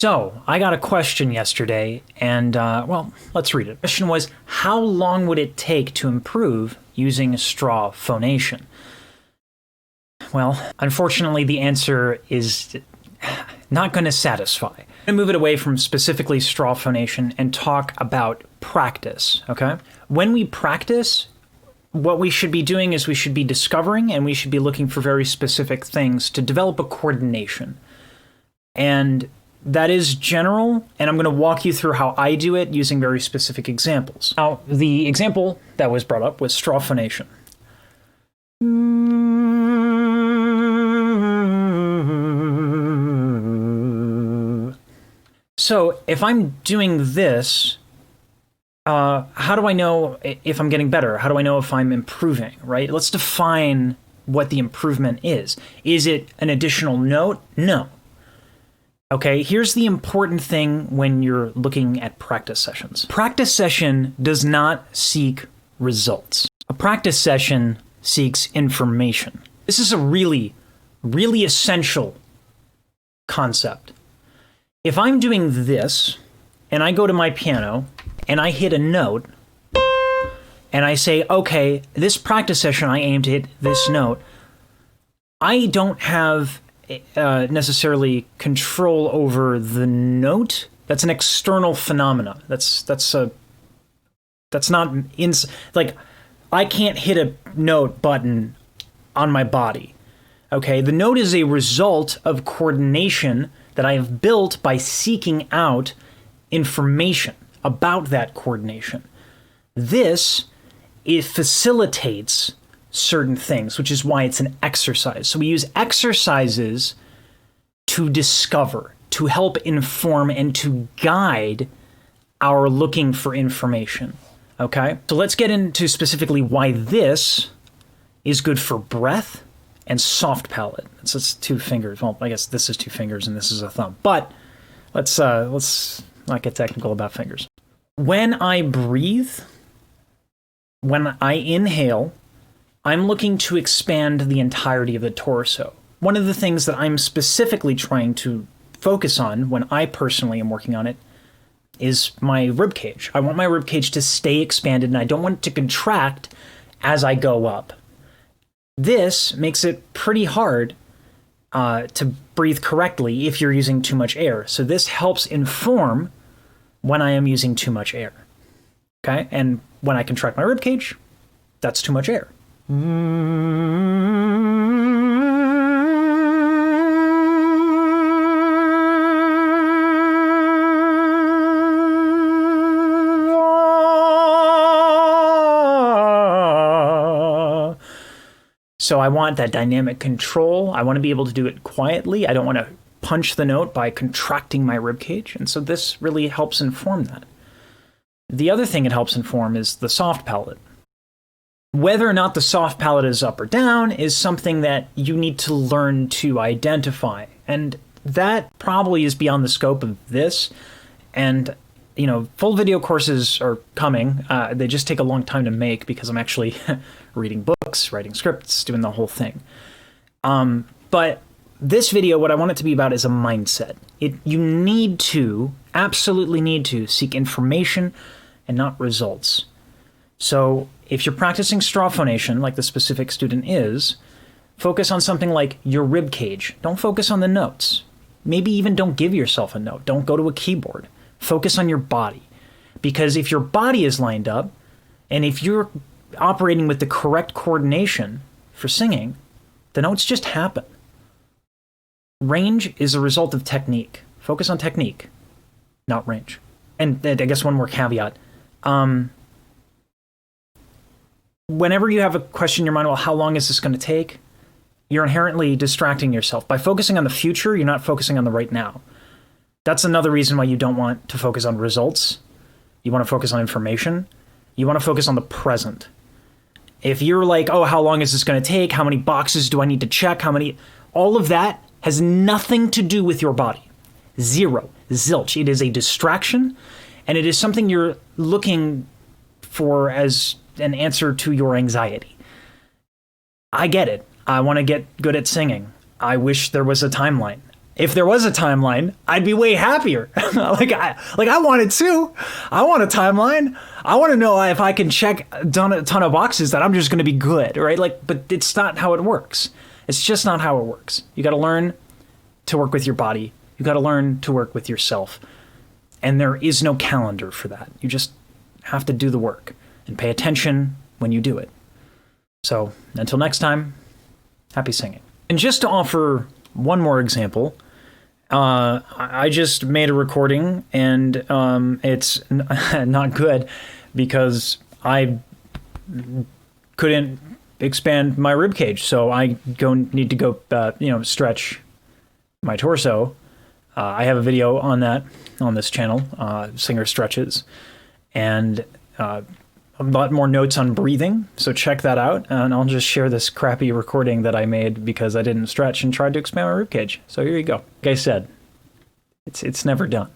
So, I got a question yesterday, and, well, let's read it. The question was, how long would it take to improve using straw phonation? Well, unfortunately, the answer is not going to satisfy. I'm going to move it away from specifically straw phonation and talk about practice, okay? When we practice, what we should be doing is we should be discovering and we should be looking for very specific things to develop a coordination. And that is general, and I'm going to walk you through how I do it using very specific examples. Now, the example that was brought up was straw phonation. So, if I'm doing this, how do I know if I'm getting better? How do I know if I'm improving, right? Let's define what the improvement is. Is it an additional note? No. Okay, here's the important thing when you're looking at practice sessions. Practice session does not seek results. A practice session seeks information. This is a really, really essential concept. If I'm doing this, and I go to my piano, and I hit a note, and I say, okay, this practice session I aim to hit this note, I don't have necessarily control over the note. That's an external phenomena. That's not like I can't hit a note button on my body. Okay, the note is a result of coordination that I have built by seeking out information about that coordination. It facilitates certain things, which is why it's an exercise. So we use exercises to discover, to help inform, and to guide our looking for information. Okay? So let's get into specifically why this is good for breath and soft palate. It's 2 fingers. Well, I guess this is 2 fingers and this is a thumb. But let's not get technical about fingers. When I breathe, when I inhale, I'm looking to expand the entirety of the torso. One of the things that I'm specifically trying to focus on when I personally am working on it is my rib cage. I want my rib cage to stay expanded, and I don't want it to contract as I go up. This makes it pretty hard to breathe correctly if you're using too much air. So this helps inform when I am using too much air. Okay? And when I contract my rib cage, that's too much air. So I want that dynamic control. I want to be able to do it quietly. I don't want to punch the note by contracting my rib cage. And so this really helps inform that. The other thing it helps inform is the soft palate. Whether or not the soft palate is up or down is something that you need to learn to identify. And that probably is beyond the scope of this. And, full video courses are coming. They just take a long time to make because I'm actually reading books, writing scripts, doing the whole thing. But this video, what I want it to be about is a mindset. You absolutely need to seek information and not results. So if you're practicing straw phonation, like the specific student is, focus on something like your rib cage. Don't focus on the notes. Maybe even don't give yourself a note. Don't go to a keyboard. Focus on your body. Because if your body is lined up, and if you're operating with the correct coordination for singing, the notes just happen. Range is a result of technique. Focus on technique, not range. And I guess one more caveat. Whenever you have a question in your mind, well, how long is this going to take? You're inherently distracting yourself. By focusing on the future, you're not focusing on the right now. That's another reason why you don't want to focus on results. You want to focus on information. You want to focus on the present. If you're like, oh, how long is this going to take? How many boxes do I need to check? All of that has nothing to do with your body. Zero. Zilch. It is a distraction, and it is something you're looking for as an answer to your anxiety. I get it. I want to get good at singing. I wish there was a timeline. If there was a timeline, I'd be way happier. I wanted to. I want a timeline. I want to know if I can check a ton of boxes that I'm just going to be good, right? But it's not how it works. It's just not how it works. You got to learn to work with your body. You got to learn to work with yourself. And there is no calendar for that. You just have to do the work and pay attention when you do it. So until next time, happy singing. And just to offer one more example, I just made a recording and it's not good because I couldn't expand my rib cage. So I need to go, stretch my torso. I have a video on that on this channel, Singer Stretches, and a lot more notes on breathing. So check that out. And I'll just share this crappy recording that I made because I didn't stretch and tried to expand my rib cage. So here you go. Like I said, it's never done.